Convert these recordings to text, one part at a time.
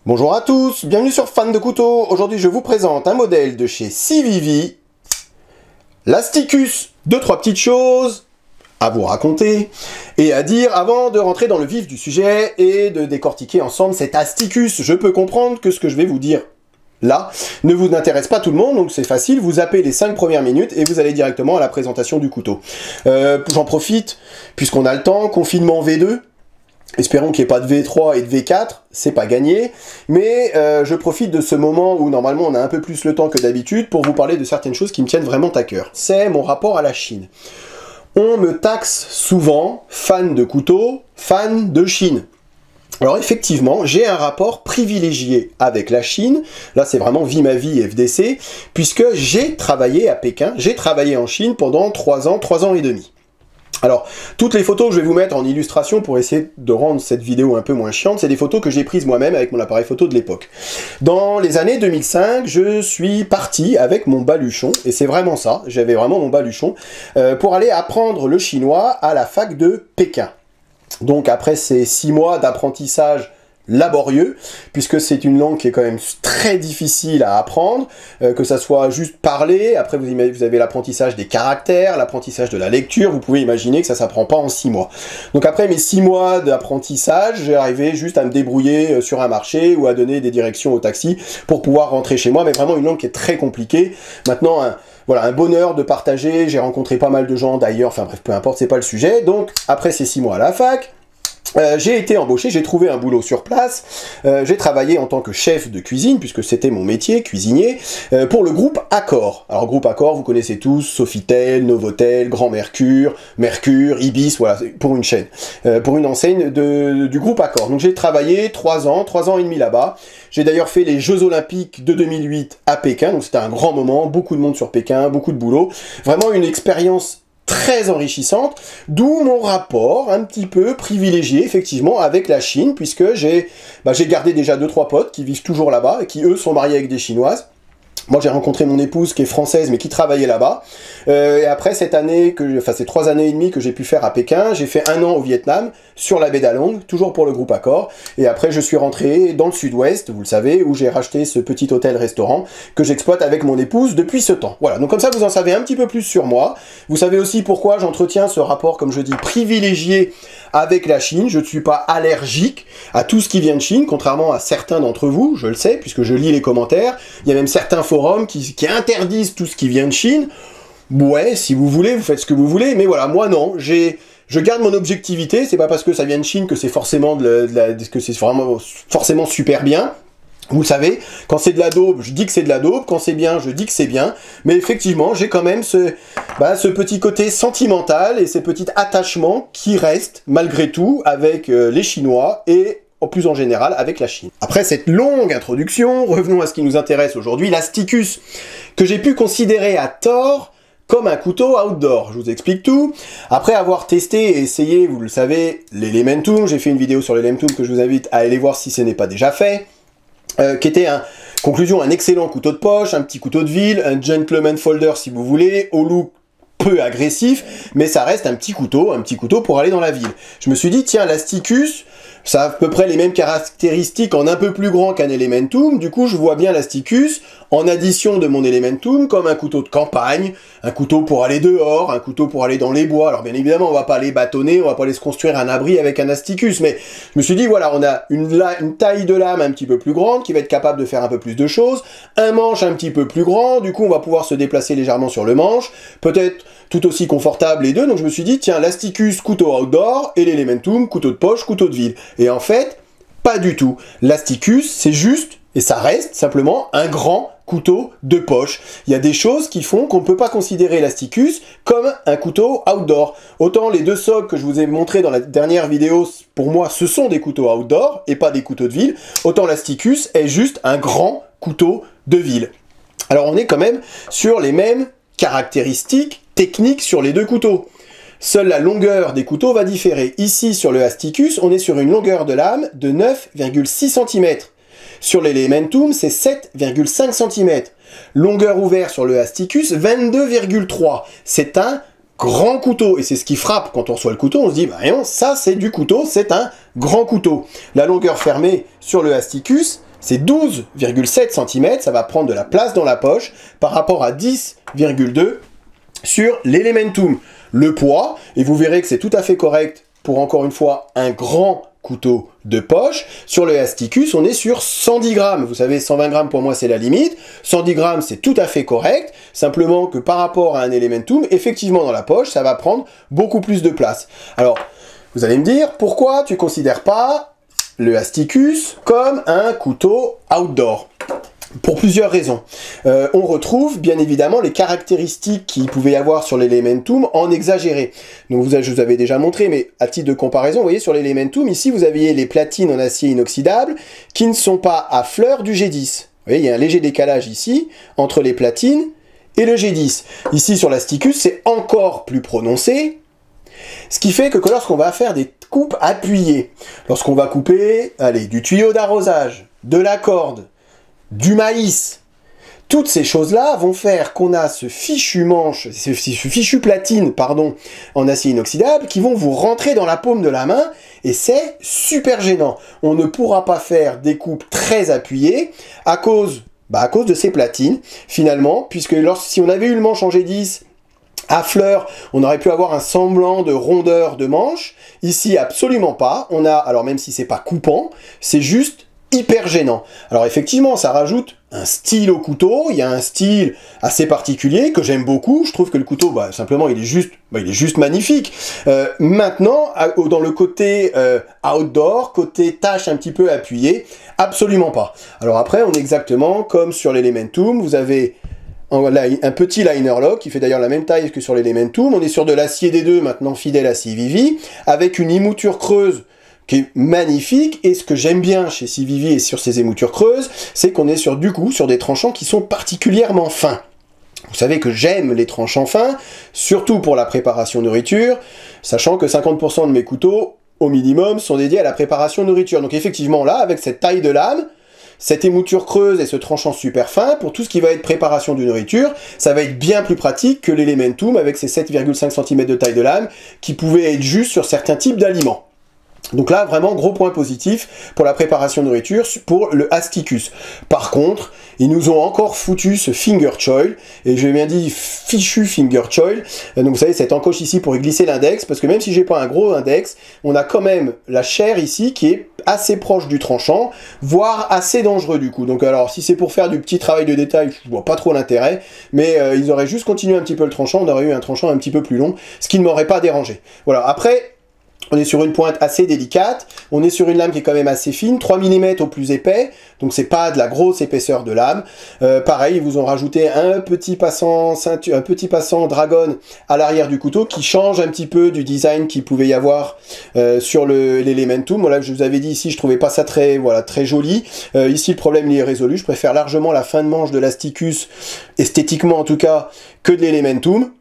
Bonjour à tous, bienvenue sur Fan de Couteaux. Aujourd'hui je vous présente un modèle de chez Civivi, l'Asticus. Deux, trois petites choses à vous raconter et à dire avant de rentrer dans le vif du sujet et de décortiquer ensemble cet Asticus. Je peux comprendre que ce que je vais vous dire là ne vous intéresse pas tout le monde, donc c'est facile, vous zappez les 5 premières minutes et vous allez directement à la présentation du couteau. J'en profite, puisqu'on a le temps, confinement V2, espérons qu'il n'y ait pas de V3 et de V4, c'est pas gagné, mais je profite de ce moment où normalement on a un peu plus le temps que d'habitude pour vous parler de certaines choses qui me tiennent vraiment à cœur. C'est mon rapport à la Chine. On me taxe souvent, fan de couteaux, fan de Chine. Alors effectivement, j'ai un rapport privilégié avec la Chine, là c'est vraiment vie ma vie FDC, puisque j'ai travaillé à Pékin, j'ai travaillé en Chine pendant 3 ans et demi. Alors, toutes les photos que je vais vous mettre en illustration pour essayer de rendre cette vidéo un peu moins chiante, c'est des photos que j'ai prises moi-même avec mon appareil photo de l'époque. Dans les années 2005, je suis parti avec mon baluchon, et c'est vraiment ça, j'avais vraiment mon baluchon, pour aller apprendre le chinois à la fac de Pékin. Donc après ces 6 mois d'apprentissage laborieux, puisque c'est une langue qui est quand même très difficile à apprendre, que ça soit juste parler, après vous avez l'apprentissage des caractères, l'apprentissage de la lecture, vous pouvez imaginer que ça s'apprend pas en 6 mois. Donc après mes 6 mois d'apprentissage, j'arrivais juste à me débrouiller sur un marché ou à donner des directions au taxi pour pouvoir rentrer chez moi, mais vraiment une langue qui est très compliquée. Maintenant, voilà, un bonheur de partager, j'ai rencontré pas mal de gens d'ailleurs, enfin bref, peu importe, c'est pas le sujet. Donc après ces 6 mois à la fac, j'ai été embauché, j'ai trouvé un boulot sur place, j'ai travaillé en tant que chef de cuisine, puisque c'était mon métier, cuisinier, pour le groupe Accor. Alors groupe Accor, vous connaissez tous, Sofitel, Novotel, Grand Mercure, Mercure, Ibis, voilà, pour une chaîne, pour une enseigne du groupe Accor. Donc j'ai travaillé 3 ans et demi là-bas. J'ai d'ailleurs fait les Jeux Olympiques de 2008 à Pékin, donc c'était un grand moment, beaucoup de monde sur Pékin, beaucoup de boulot. Vraiment une expérience très enrichissante, d'où mon rapport un petit peu privilégié effectivement avec la Chine, puisque j'ai gardé déjà 2-3 potes qui vivent toujours là-bas et qui eux sont mariés avec des Chinoises. Moi j'ai rencontré mon épouse qui est française mais qui travaillait là-bas, et après cette année, ces 3 années et demie que j'ai pu faire à Pékin, j'ai fait 1 an au Vietnam, sur la baie d'Along, toujours pour le groupe Accor, et après je suis rentré dans le sud-ouest, vous le savez, où j'ai racheté ce petit hôtel-restaurant que j'exploite avec mon épouse depuis ce temps. Voilà, donc comme ça vous en savez un petit peu plus sur moi, vous savez aussi pourquoi j'entretiens ce rapport, comme je dis, privilégié avec la Chine. Je ne suis pas allergique à tout ce qui vient de Chine, contrairement à certains d'entre vous, je le sais, puisque je lis les commentaires, il y a même certains forums qui interdisent tout ce qui vient de Chine. Ouais, si vous voulez, vous faites ce que vous voulez, mais voilà, moi non, je garde mon objectivité, c'est pas parce que ça vient de Chine que c'est forcément forcément super bien. Vous le savez, quand c'est de la daube, je dis que c'est de la daube, quand c'est bien, je dis que c'est bien, mais effectivement, j'ai quand même ce petit côté sentimental et ces petits attachements qui restent, malgré tout, avec les Chinois et plus en général avec la Chine. Après cette longue introduction, revenons à ce qui nous intéresse aujourd'hui, l'Asticus, que j'ai pu considérer à tort comme un couteau outdoor. Je vous explique tout. Après avoir testé et essayé, vous le savez, l'Elementum, j'ai fait une vidéo sur l'Elementum que je vous invite à aller voir si ce n'est pas déjà fait, qui était conclusion, un excellent couteau de poche, un petit couteau de ville, un gentleman folder si vous voulez, au look peu agressif, mais ça reste un petit couteau pour aller dans la ville. Je me suis dit, tiens, l'Asticus, ça a à peu près les mêmes caractéristiques en un peu plus grand qu'un Elementum, du coup je vois bien l'Asticus en addition de mon Elementum comme un couteau de campagne, un couteau pour aller dehors, un couteau pour aller dans les bois. Alors bien évidemment on va pas aller bâtonner, on va pas aller se construire un abri avec un Asticus, mais je me suis dit voilà, on a une taille de lame un petit peu plus grande qui va être capable de faire un peu plus de choses, un manche un petit peu plus grand, du coup on va pouvoir se déplacer légèrement sur le manche, peut-être tout aussi confortable les deux, donc je me suis dit tiens, l'Asticus couteau outdoor et l'Elementum couteau de poche, couteau de ville. Et en fait, pas du tout. L'Asticus, c'est juste, et ça reste simplement un grand couteau de poche. Il y a des choses qui font qu'on ne peut pas considérer l'Asticus comme un couteau outdoor. Autant les 2 sogs que je vous ai montrés dans la dernière vidéo, pour moi, ce sont des couteaux outdoor et pas des couteaux de ville, autant l'Asticus est juste un grand couteau de ville. Alors on est quand même sur les mêmes caractéristiques techniques sur les 2 couteaux. Seule la longueur des couteaux va différer. Ici, sur le Asticus, on est sur une longueur de lame de 9,6 cm. Sur l'Elementum, c'est 7,5 cm. Longueur ouverte sur le Asticus, 22,3. C'est un grand couteau, et c'est ce qui frappe quand on reçoit le couteau, on se dit, bah non, ça c'est du couteau, c'est un grand couteau. La longueur fermée sur le Asticus, c'est 12,7 cm, ça va prendre de la place dans la poche, par rapport à 10,2 sur l'Elementum. Le poids, et vous verrez que c'est tout à fait correct pour, encore une fois, un grand couteau de poche. Sur le Asticus, on est sur 110 grammes. Vous savez, 120 grammes pour moi, c'est la limite. 110 grammes, c'est tout à fait correct. Simplement que par rapport à un Elementum, effectivement, dans la poche, ça va prendre beaucoup plus de place. Alors, vous allez me dire, pourquoi tu considères pas le Asticus comme un couteau outdoor? Pour plusieurs raisons. On retrouve bien évidemment les caractéristiques qu'il pouvait y avoir sur l'Elementum en exagéré. Donc je vous avais déjà montré, mais à titre de comparaison, vous voyez sur l'Elementum, ici vous aviez les platines en acier inoxydable qui ne sont pas à fleur du G10. Vous voyez, il y a un léger décalage ici entre les platines et le G10. Ici sur l'Asticus, c'est encore plus prononcé. Ce qui fait que lorsqu'on va faire des coupes appuyées, lorsqu'on va couper, allez, du tuyau d'arrosage, de la corde, du maïs, toutes ces choses-là vont faire qu'on a ce fichu manche, ce fichu platine, pardon, en acier inoxydable, qui vont vous rentrer dans la paume de la main, et c'est super gênant. On ne pourra pas faire des coupes très appuyées à cause de ces platines, finalement, puisque si on avait eu le manche en G10, à fleur, on aurait pu avoir un semblant de rondeur de manche. Ici, absolument pas. On a, alors même si c'est pas coupant, c'est juste hyper gênant. Alors effectivement, ça rajoute un style au couteau. Il y a un style assez particulier que j'aime beaucoup. Je trouve que le couteau, simplement, il est juste magnifique. Maintenant, dans le côté outdoor, côté tâche un petit peu appuyée, absolument pas. Alors après, on est exactement comme sur l'Elementum. Vous avez un petit liner lock qui fait d'ailleurs la même taille que sur l'Elementum. On est sur de l'acier D2 maintenant fidèle à CVV avec une émouture creuse qui est magnifique. Et ce que j'aime bien chez CVV et sur ces émoutures creuses, c'est qu'on est sur des tranchants qui sont particulièrement fins. Vous savez que j'aime les tranchants fins, surtout pour la préparation nourriture, sachant que 50% de mes couteaux, au minimum, sont dédiés à la préparation nourriture. Donc effectivement là, avec cette taille de lame, cette émouture creuse et ce tranchant super fin, pour tout ce qui va être préparation de nourriture, ça va être bien plus pratique que l'Elementum avec ses 7,5 cm de taille de lame, qui pouvait être juste sur certains types d'aliments. Donc là, vraiment, gros point positif pour la préparation de nourriture, pour le Asticus. Par contre, ils nous ont encore foutu ce finger choil, et j'ai bien dit fichu finger choil. Donc vous savez, cette encoche ici pour y glisser l'index, parce que même si j'ai pas un gros index, on a quand même la chair ici qui est assez proche du tranchant, voire assez dangereux du coup. Donc alors, si c'est pour faire du petit travail de détail, je vois pas trop l'intérêt, mais ils auraient juste continué un petit peu le tranchant, on aurait eu un tranchant un petit peu plus long, ce qui ne m'aurait pas dérangé. Voilà, après, on est sur une pointe assez délicate, on est sur une lame qui est quand même assez fine, 3 mm au plus épais, donc c'est pas de la grosse épaisseur de lame. Pareil, ils vous ont rajouté un petit passant dragon à l'arrière du couteau qui change un petit peu du design qu'il pouvait y avoir sur l'Elementum. Voilà, je vous avais dit ici, je trouvais pas ça très joli. Ici, le problème il est résolu, je préfère largement la fin de manche de l'Asticus, esthétiquement en tout cas, que de l'Elementum.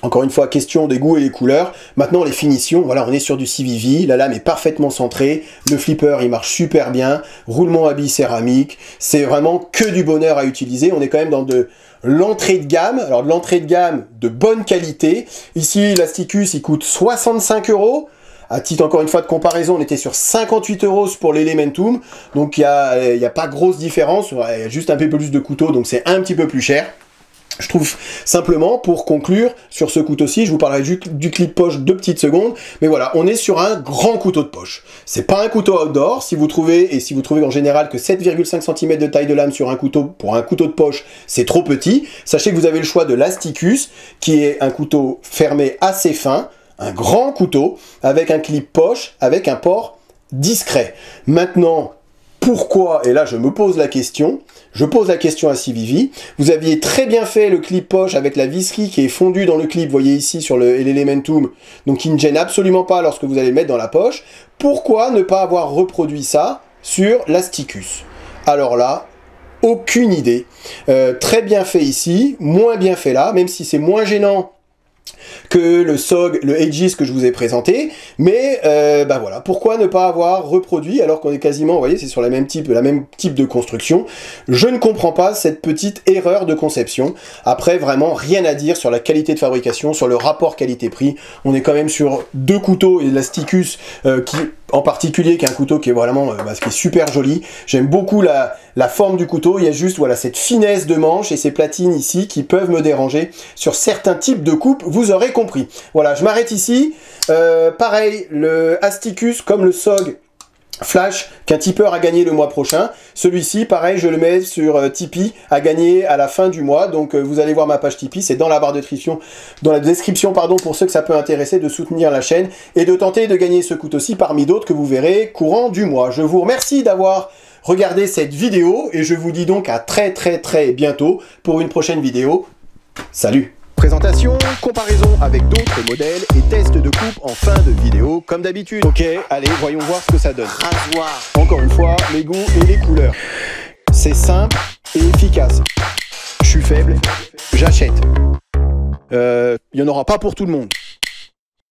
Encore une fois, question des goûts et des couleurs. Maintenant, les finitions, voilà, on est sur du CVV, la lame est parfaitement centrée, le flipper, il marche super bien, roulement à billes céramique, c'est vraiment que du bonheur à utiliser. On est quand même dans de l'entrée de gamme, alors de l'entrée de gamme de bonne qualité. Ici, l'Asticus, il coûte 65 €. À titre, encore une fois, de comparaison, on était sur 58 € pour l'Elementum, donc il y a pas grosse différence, il y a juste un peu plus de couteau, donc c'est un petit peu plus cher. Je trouve simplement, pour conclure sur ce couteau-ci, je vous parlerai du clip poche 2 petites secondes, mais voilà, on est sur un grand couteau de poche. C'est pas un couteau outdoor, si vous trouvez en général que 7,5 cm de taille de lame sur un couteau, pour un couteau de poche, c'est trop petit. Sachez que vous avez le choix de l'Asticus, qui est un couteau fermé assez fin, un grand couteau, avec un clip poche, avec un port discret. Maintenant, pourquoi, et là je me pose la question, à CVV, vous aviez très bien fait le clip poche avec la visserie qui est fondue dans le clip, vous voyez ici sur l'Elementum, donc qui ne gêne absolument pas lorsque vous allez le mettre dans la poche. Pourquoi ne pas avoir reproduit ça sur l'Asticus? Alors là, aucune idée. Très bien fait ici, moins bien fait là, même si c'est moins gênant que le SOG, le Aegis que je vous ai présenté, mais voilà, pourquoi ne pas avoir reproduit alors qu'on est quasiment, vous voyez, c'est sur la même type de construction. Je ne comprends pas cette petite erreur de conception. Après, vraiment rien à dire sur la qualité de fabrication, sur le rapport qualité-prix. On est quand même sur deux couteaux et l'Asticus qui en particulier qui est un couteau qui est vraiment qui est super joli. J'aime beaucoup la forme du couteau. Il y a juste voilà cette finesse de manche et ces platines ici qui peuvent me déranger sur certains types de coupes. Vous aurez compris. Voilà, je m'arrête ici. Pareil, le Asticus comme le SOG Flash qu'un tipeur a gagné le mois prochain. Celui-ci, pareil, je le mets sur Tipeee à gagner à la fin du mois. Donc vous allez voir ma page Tipeee, c'est dans la barre de description, pour ceux que ça peut intéresser de soutenir la chaîne et de tenter de gagner ce couteau-ci parmi d'autres que vous verrez courant du mois. Je vous remercie d'avoir regardé cette vidéo et je vous dis donc à très bientôt pour une prochaine vidéo. Salut! Présentation, comparaison avec d'autres modèles et test de coupe en fin de vidéo comme d'habitude. Ok, allez, voyons voir ce que ça donne. Rasoir. Encore une fois, les goûts et les couleurs. C'est simple et efficace. Je suis faible, j'achète. Il n'y en aura pas pour tout le monde.